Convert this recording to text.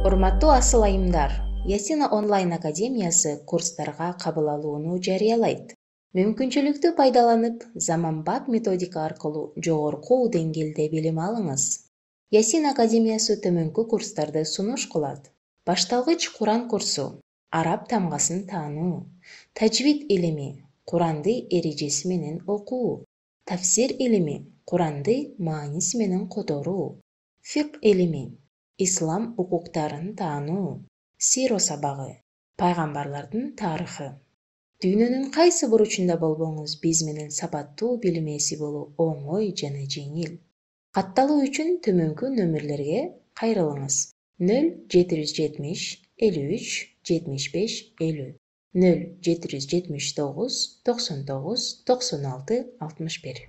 Урматтуу асыл айымдар, Ясина онлайн академиясы курстарга кабыл алууну жарыялайт. Мүмкүнчүлүктү пайдаланып, заманбап методика аркылуу жогорку деңгээлде билим алыңыз. Ясина академиясы төмөнкү курстарды сунуш кылат. Башталгыч Куран курсу, араб тамгасын таануу, тажвид илими, Куранды эрежеси менен окуу, тафсир илими, Куранды мааниси менен которуу, фикх илими, ислам укуктарын таануу, сиро сабагы, пайгамбарлардын тарыхы. Дүйнөнүн кайсы буручунда болбоңуз, биз менен сапаттуу билим ээси болуу оңой жана жеңил. Катталуу үчүн төмөнкү нөмүрлөргө кайрылыңыз: 0770 53 75 50, 0779 99 96 61.